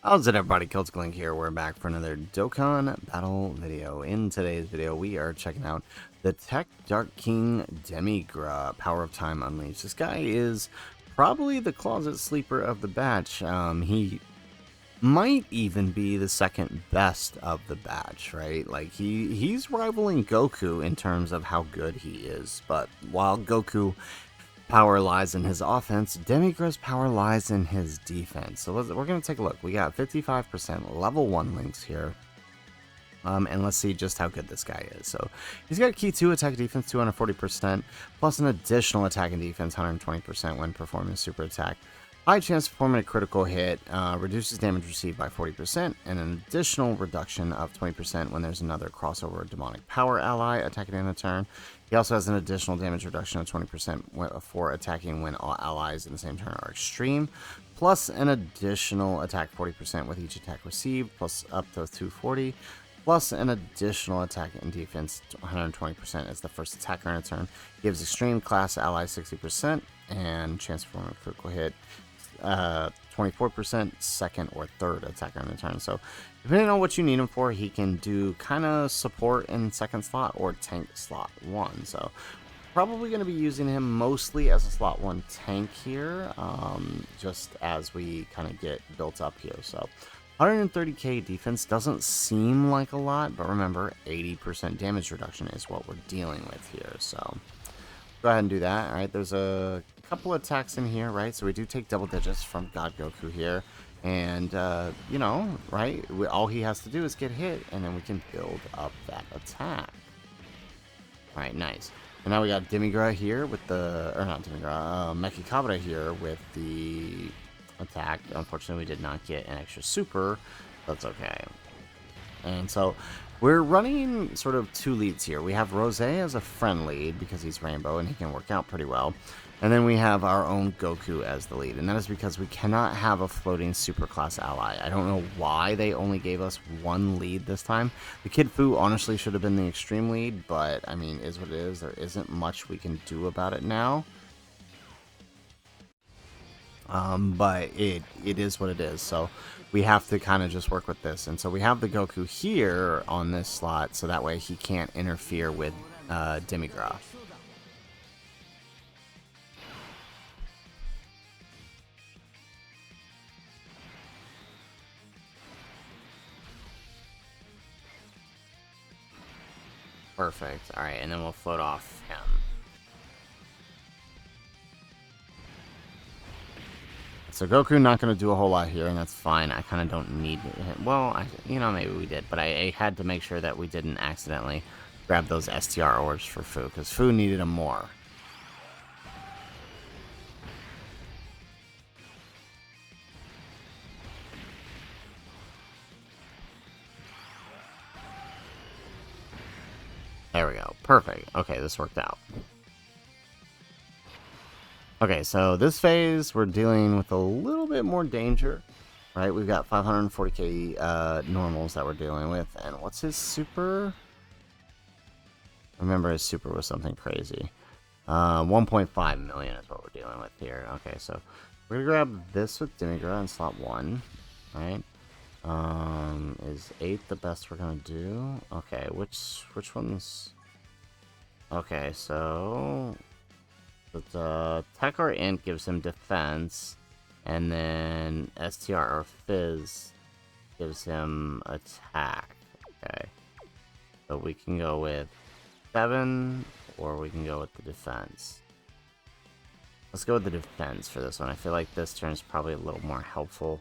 How's it, everybody? Link here. We're back for another Dokkan battle video. In today's video, we are checking out the TEQ Dark King Demigra, Power of Time Unleashed. This guy is probably the closet sleeper of the batch. He might even be the second best of the batch, right? Like, he's rivaling Goku in terms of how good he is. But while Goku power lies in his offense, Demigra's power lies in his defense. So we're going to take a look. We got 55% level 1 links here. And let's see just how good this guy is. So he's got key 2 attack defense 240%, plus an additional attack and defense 120% when performing a super attack. High chance of performing a critical hit, reduces damage received by 40%, and an additional reduction of 20% when there's another crossover demonic power ally attacking in a turn. He also has an additional damage reduction of 20% for attacking when all allies in the same turn are extreme, plus an additional attack 40% with each attack received, plus up to 240, plus an additional attack and defense 120% as the first attacker in a turn. Gives extreme class allies 60%, and chance of performing a critical hit 24% second or third attacker in a turn. So depending on what you need him for, he can do kind of support in second slot or tank slot 1. So probably going to be using him mostly as a slot 1 tank here, just as we kind of get built up here. So 130k defense doesn't seem like a lot, but remember, 80% damage reduction is what we're dealing with here. So go ahead and do that. All right, there's a couple attacks in here, right? So we do take double digits from God Goku here. And, you know, right? All he has to do is get hit, and then we can build up that attack. All right, nice. And now we got Demigra here with the, or not Demigra, Mechikabra here with the attack. Unfortunately, we did not get an extra super. That's okay. And so we're running sort of 2 leads here. We have Rose as a friend lead because he's Rainbow and he can work out pretty well. And then we have our own Goku as the lead. And that is because we cannot have a floating superclass ally. I don't know why they only gave us 1 lead this time. The Kid Fu honestly should have been the extreme lead, but I mean, is what it is. There isn't much we can do about it now. But it is what it is. So we have to kind of just work with this. And so we have the Goku here on this slot, so that way he can't interfere with Demigra. Perfect. All right, and then we'll float off him. So Goku not going to do a whole lot here, and that's fine. I kind of don't need him. Well, you know, maybe we did, but I had to make sure that we didn't accidentally grab those STR orbs for Fu, because Fu needed them more. There we go. Perfect. Okay, this worked out. Okay, so this phase, we're dealing with a little bit more danger, right? We've got 540k normals that we're dealing with, and what's his super? Remember, his super was something crazy. 1.5 million is what we're dealing with here. Okay, so we're gonna grab this with Demigra in slot 1, right? Is 8 the best we're gonna do? Okay, which one's? Okay, so the Tech or Int gives him defense, and then STR or Fizz gives him attack. Okay, so we can go with 7, or we can go with the defense. Let's go with the defense for this one. I feel like this turn is probably a little more helpful.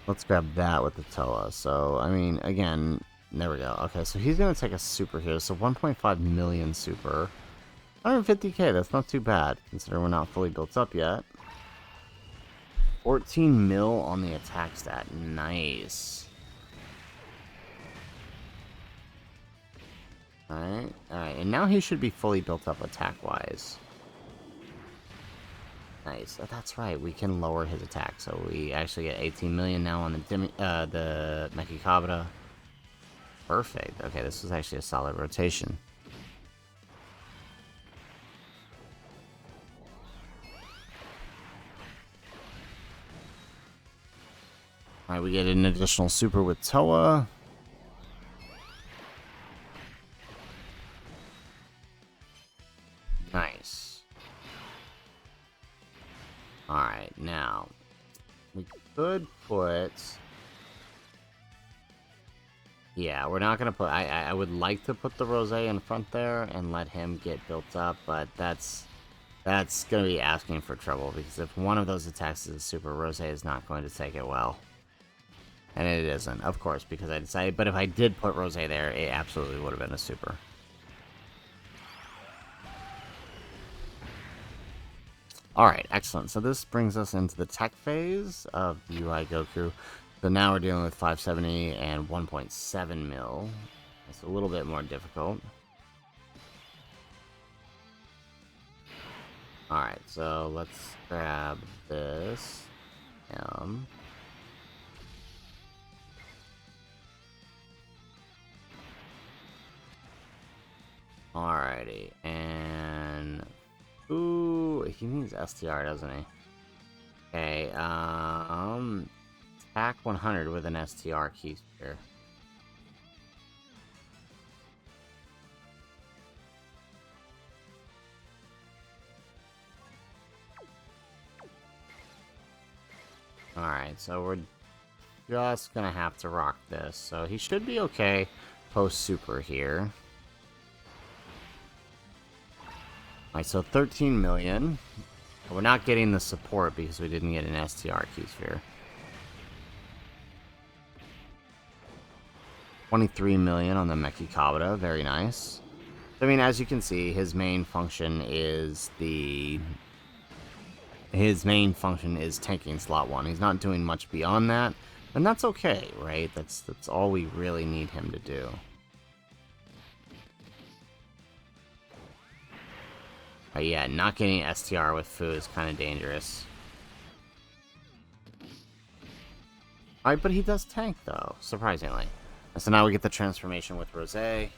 Let's grab that with the Toa. So, I mean, again, there we go. Okay, so he's going to take a super here. So 1.5 million super. 150k, that's not too bad, considering we're not fully built up yet. 14 mil on the attack stat. Nice. Alright, and now he should be fully built up attack-wise. Nice. Oh, that's right, we can lower his attack, so we actually get 18 million now on the Mechikabra. Perfect. Okay, this was actually a solid rotation. Alright, we get an additional super with Toa. Nice. Alright, now we could put... Yeah, we're not gonna put... I would like to put the Rosé in front there and let him get built up, but that's gonna be asking for trouble, because if one of those attacks is a super, Rosé is not going to take it well. And it isn't, of course, because I decided... But if I did put Rosé there, it absolutely would have been a super. Alright, excellent. So this brings us into the tech phase of the UI Goku. So now we're dealing with 570 and 1.7 mil. It's a little bit more difficult. Alright, so let's grab this. Alrighty, and... Ooh, he needs STR, doesn't he? Okay, attack 100 with an STR key sphere. Alright, so we're just gonna have to rock this. So he should be okay post-super here. Alright, so 13 million. We're not getting the support because we didn't get an STR key sphere. 23 million on the Meki Kabata, very nice. I mean, as you can see, his main function is tanking slot 1. He's not doing much beyond that, and that's okay, right? That's all we really need him to do. Yeah, not getting STR with Fu is kind of dangerous. Alright, but he does tank, though, surprisingly. And so now we get the transformation with Rosé.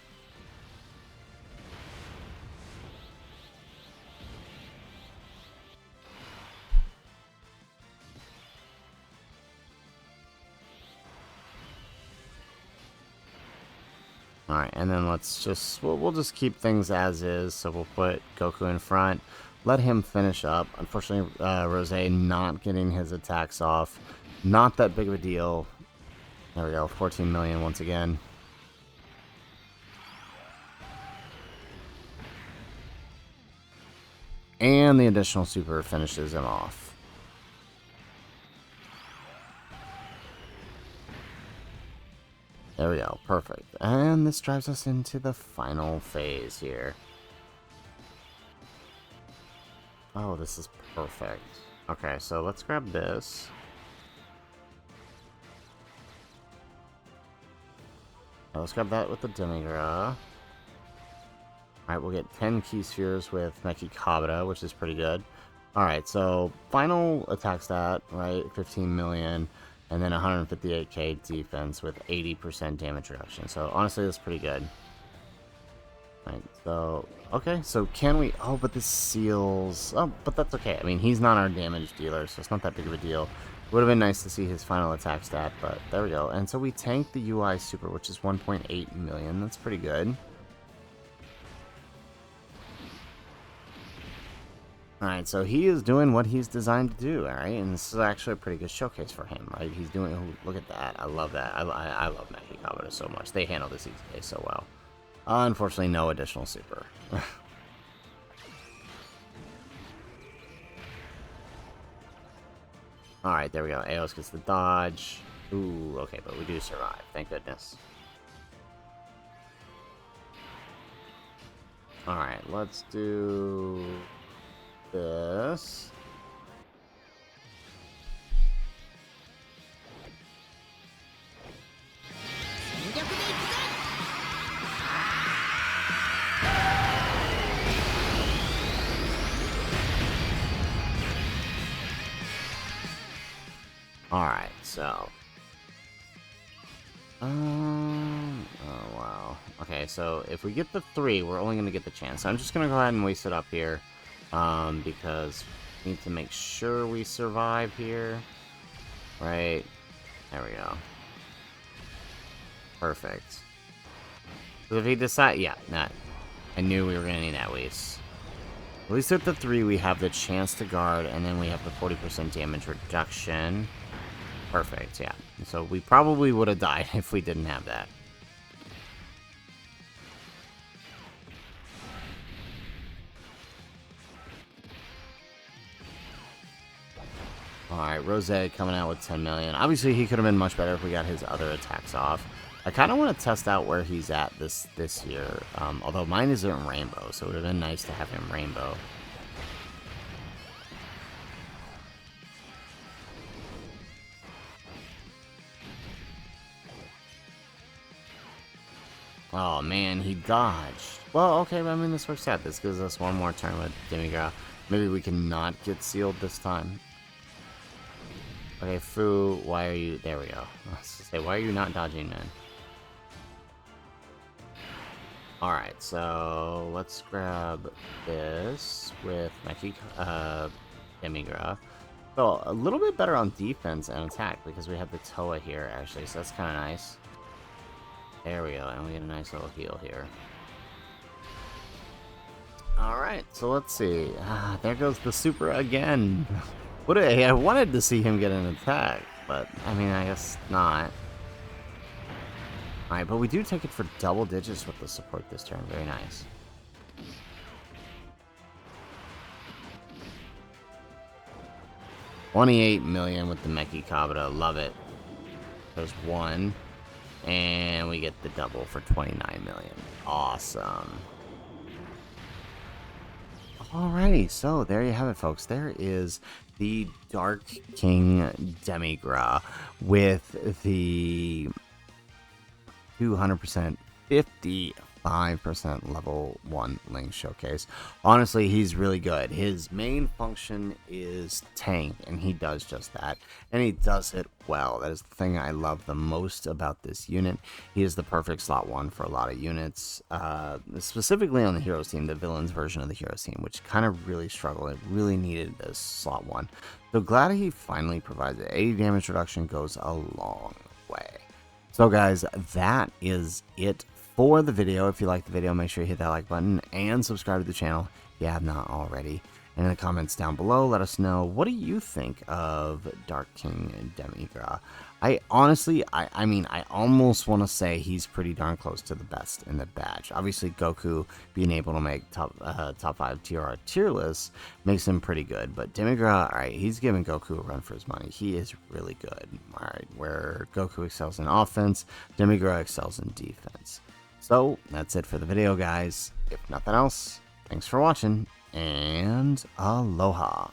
Alright, and then let's just... We'll just keep things as is, so we'll put Goku in front. Let him finish up. Unfortunately, Rosé not getting his attacks off. Not that big of a deal. There we go, 14 million once again. And the additional super finishes him off. There we go, perfect. And this drives us into the final phase here. Oh, this is perfect. Okay, so let's grab this. Let's grab that with the Demigra. Alright, we'll get 10 key spheres with Meki Kabata, which is pretty good. Alright, so final attack stat, right? 15 million, and then 158k defense with 80% damage reduction. So honestly, that's pretty good. Alright, so... Okay, so can we... Oh, but this seals... Oh, but that's okay. I mean, he's not our damage dealer, so it's not that big of a deal. Would have been nice to see his final attack stat, but there we go. And so we tanked the UI Super, which is 1.8 million. That's pretty good. Alright, so he is doing what he's designed to do, alright? And this is actually a pretty good showcase for him, right? He's doing... Oh, look at that. I love that. I love Meki Kabata so much. They handle this EZK so well. Unfortunately, no additional super. Alright, there we go. Aos gets the dodge. Ooh, okay, but we do survive. Thank goodness. Alright, let's do this. Alright, so... oh, wow. Okay, so if we get the 3, we're only going to get the chance. So I'm just going to go ahead and waste it up here. Because we need to make sure we survive here. Right? There we go. Perfect. So if he decide, yeah, I knew we were gonna need AoEs. At least with the 3, we have the chance to guard, and then we have the 40% damage reduction. Perfect, yeah. So we probably would have died if we didn't have that. Alright, Rose coming out with 10 million. Obviously, he could have been much better if we got his other attacks off. I kind of want to test out where he's at this year. Although mine isn't Rainbow, so it would have been nice to have him Rainbow. Oh man, he dodged. Well, okay, I mean, this works out. This gives us one more turn with Demigra. Maybe we can not get sealed this time. Okay, Fu, why are you... There we go. Let's say, why are you not dodging, man? Alright, so let's grab this with Demigra. So, a little bit better on defense and attack because we have the Toa here, actually, so that's kind of nice. There we go, and we get a nice little heal here. Alright, so let's see. There goes the super again. I wanted to see him get an attack, but, I mean, I guess not. Alright, but we do take it for double digits with the support this turn. Very nice. $28 million with the Meki Kabata. Love it. There's one. And we get the double for 29 million. Awesome. Alrighty, so there you have it, folks. There is the Dark King Demigra with the 200% 55% level 1 Link Showcase. Honestly, he's really good. His main function is tank, and he does just that. And he does it well. That is the thing I love the most about this unit. He is the perfect slot 1 for a lot of units, specifically on the Heroes team, the villains version of the Heroes team, which kind of really struggled. It really needed this slot 1. So glad he finally provides it. 80 damage reduction goes a long way. So guys, that is it for the video. If you like the video, make sure you hit that like button and subscribe to the channel if you have not already. And in the comments down below, let us know, what do you think of Dark King Demigra? I honestly, I mean, I almost want to say he's pretty darn close to the best in the badge. Obviously, Goku being able to make top 5 TR tier lists makes him pretty good. But Demigra, alright, he's giving Goku a run for his money. He is really good. Alright, where Goku excels in offense, Demigra excels in defense. So, that's it for the video, guys. If nothing else, thanks for watching, and aloha.